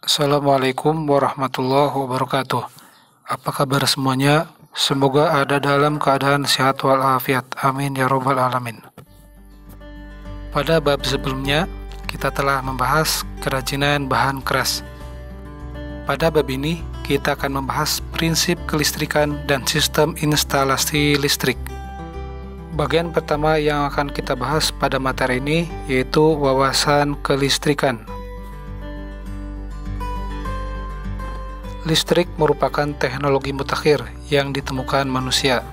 Assalamualaikum warahmatullahi wabarakatuh. Apa kabar semuanya? Semoga ada dalam keadaan sehat walafiat. Amin ya robbal alamin. Pada bab sebelumnya, kita telah membahas kerajinan bahan keras. Pada bab ini, kita akan membahas prinsip kelistrikan dan sistem instalasi listrik. Bagian pertama yang akan kita bahas pada materi ini yaitu wawasan kelistrikan. Listrik merupakan teknologi mutakhir yang ditemukan manusia.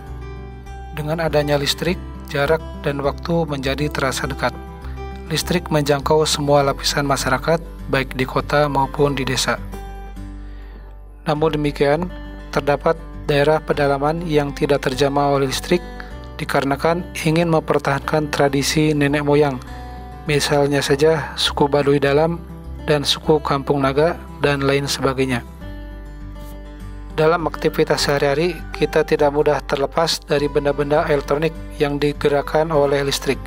Dengan adanya listrik, jarak dan waktu menjadi terasa dekat. Listrik menjangkau semua lapisan masyarakat, baik di kota maupun di desa. Namun demikian, terdapat daerah pedalaman yang tidak terjamah oleh listrik dikarenakan ingin mempertahankan tradisi nenek moyang, misalnya saja suku Baduy Dalam dan suku Kampung Naga dan lain sebagainya. Dalam aktivitas sehari-hari, kita tidak mudah terlepas dari benda-benda elektronik yang digerakkan oleh listrik.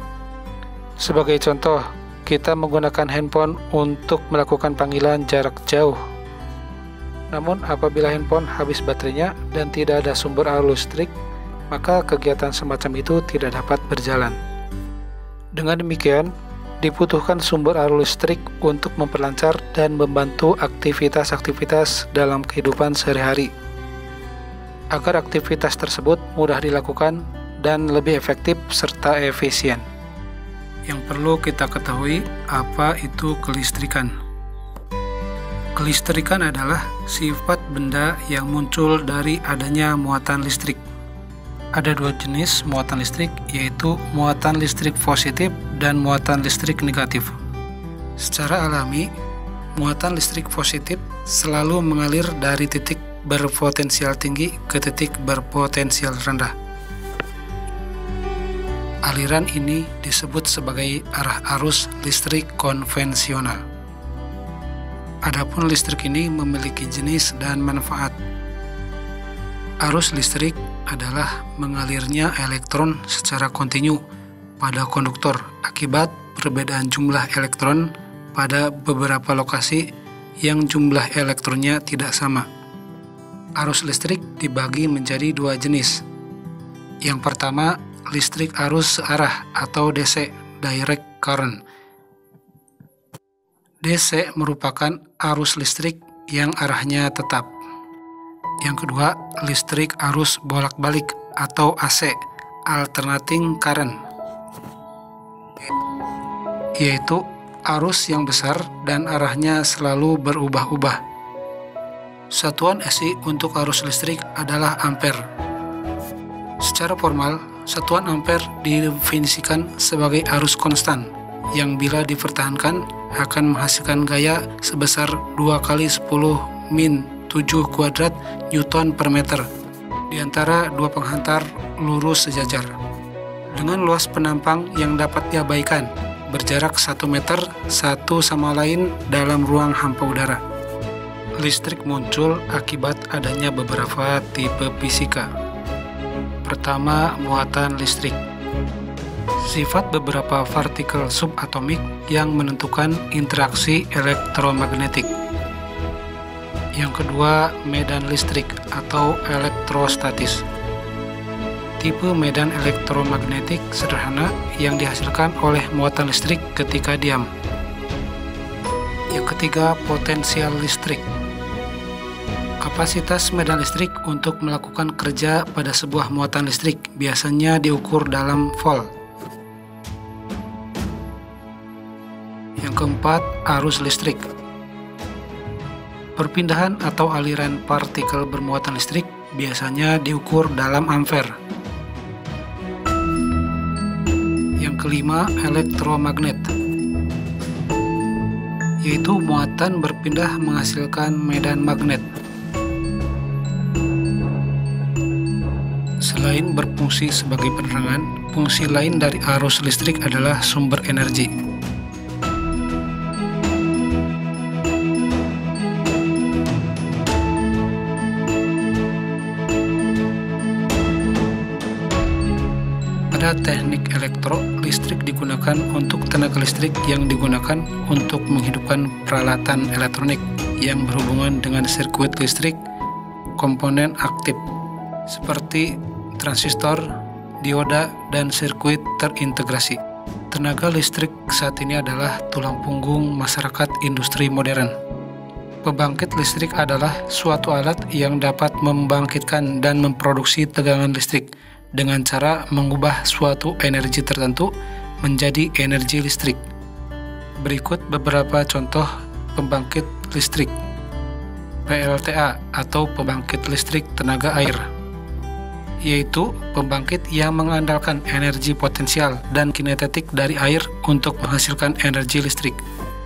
Sebagai contoh, kita menggunakan handphone untuk melakukan panggilan jarak jauh. Namun, apabila handphone habis baterainya dan tidak ada sumber arus listrik, maka kegiatan semacam itu tidak dapat berjalan. Dengan demikian, dibutuhkan sumber arus listrik untuk memperlancar dan membantu aktivitas-aktivitas dalam kehidupan sehari-hari, agar aktivitas tersebut mudah dilakukan dan lebih efektif serta efisien. Yang perlu kita ketahui, apa itu kelistrikan? Kelistrikan adalah sifat benda yang muncul dari adanya muatan listrik. Ada dua jenis muatan listrik, yaitu muatan listrik positif dan muatan listrik negatif. Secara alami, muatan listrik positif selalu mengalir dari titik berpotensial tinggi ke titik berpotensial rendah. Aliran ini disebut sebagai arah arus listrik konvensional. Adapun listrik ini memiliki jenis dan manfaat. Arus listrik adalah mengalirnya elektron secara kontinu pada konduktor akibat perbedaan jumlah elektron pada beberapa lokasi yang jumlah elektronnya tidak sama. Arus listrik dibagi menjadi dua jenis. Yang pertama, listrik arus searah atau DC, direct current. DC merupakan arus listrik yang arahnya tetap. Yang kedua, listrik arus bolak-balik atau AC, alternating current, yaitu arus yang besar dan arahnya selalu berubah-ubah. Satuan SI untuk arus listrik adalah ampere. Secara formal, satuan ampere didefinisikan sebagai arus konstan yang bila dipertahankan akan menghasilkan gaya sebesar 2 kali 10 min 7 kuadrat Newton per meter di antara dua penghantar lurus sejajar dengan luas penampang yang dapat diabaikan berjarak 1 meter satu sama lain dalam ruang hampa udara. Listrik muncul akibat adanya beberapa tipe fisika. Pertama, muatan listrik. Sifat beberapa partikel subatomik yang menentukan interaksi elektromagnetik. Yang kedua, medan listrik atau elektrostatis. Tipe medan elektromagnetik sederhana yang dihasilkan oleh muatan listrik ketika diam. Yang ketiga, potensial listrik. Kapasitas medan listrik untuk melakukan kerja pada sebuah muatan listrik biasanya diukur dalam volt. Yang keempat, arus listrik. Perpindahan atau aliran partikel bermuatan listrik biasanya diukur dalam ampere. Yang kelima, elektromagnet, yaitu muatan berpindah menghasilkan medan magnet. Selain berfungsi sebagai penerangan, fungsi lain dari arus listrik adalah sumber energi. Pada teknik elektro, listrik digunakan untuk tenaga listrik yang digunakan untuk menghidupkan peralatan elektronik yang berhubungan dengan sirkuit listrik komponen aktif seperti transistor, dioda, dan sirkuit terintegrasi. Tenaga listrik saat ini adalah tulang punggung masyarakat industri modern. Pembangkit listrik adalah suatu alat yang dapat membangkitkan dan memproduksi tegangan listrik dengan cara mengubah suatu energi tertentu menjadi energi listrik. Berikut beberapa contoh pembangkit listrik. PLTA atau pembangkit listrik tenaga air, yaitu pembangkit yang mengandalkan energi potensial dan kinetetik dari air untuk menghasilkan energi listrik.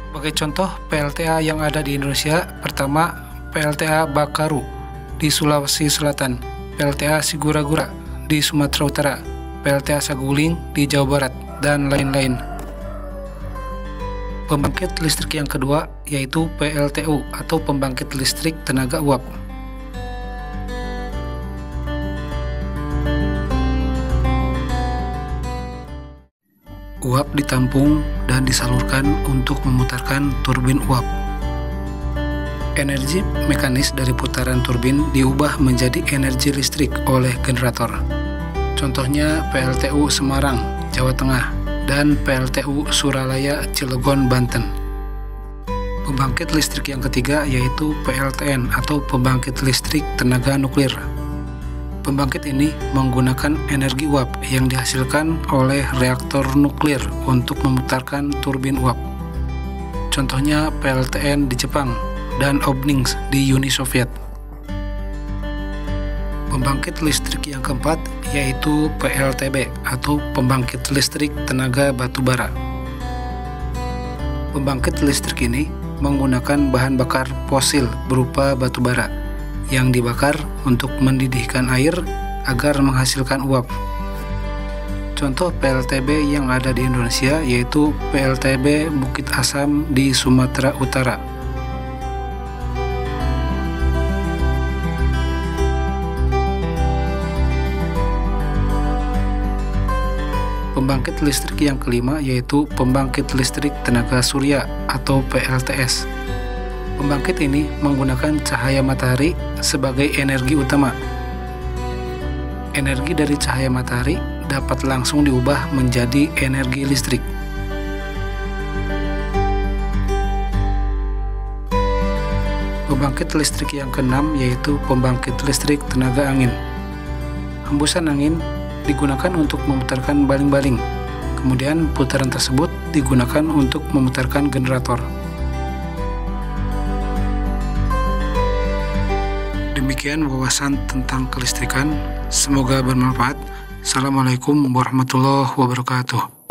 Sebagai contoh PLTA yang ada di Indonesia, pertama PLTA Bakaru di Sulawesi Selatan, PLTA Sigura-gura di Sumatera Utara, PLTA Saguling di Jawa Barat, dan lain-lain. Pembangkit listrik yang kedua yaitu PLTU atau pembangkit listrik tenaga uap. Uap ditampung dan disalurkan untuk memutarkan turbin uap. Energi mekanis dari putaran turbin diubah menjadi energi listrik oleh generator. Contohnya PLTU Semarang, Jawa Tengah, dan PLTU Suralaya, Cilegon, Banten. Pembangkit listrik yang ketiga yaitu PLTN atau pembangkit listrik tenaga nuklir. Pembangkit ini menggunakan energi uap yang dihasilkan oleh reaktor nuklir untuk memutarkan turbin uap. Contohnya PLTN di Jepang dan Obnings di Uni Soviet. Pembangkit listrik yang keempat yaitu PLTB atau pembangkit listrik tenaga batubara. Pembangkit listrik ini menggunakan bahan bakar fosil berupa batubara yang dibakar untuk mendidihkan air agar menghasilkan uap. Contoh PLTB yang ada di Indonesia yaitu PLTB Bukit Asam di Sumatera Utara. Pembangkit listrik yang kelima yaitu pembangkit listrik tenaga surya atau PLTS. Pembangkit ini menggunakan cahaya matahari sebagai energi utama. Energi dari cahaya matahari dapat langsung diubah menjadi energi listrik. Pembangkit listrik yang keenam yaitu pembangkit listrik tenaga angin. Hembusan angin digunakan untuk memutarkan baling-baling. Kemudian putaran tersebut digunakan untuk memutarkan generator. Demikian wawasan tentang kelistrikan. Semoga bermanfaat. Assalamualaikum warahmatullahi wabarakatuh.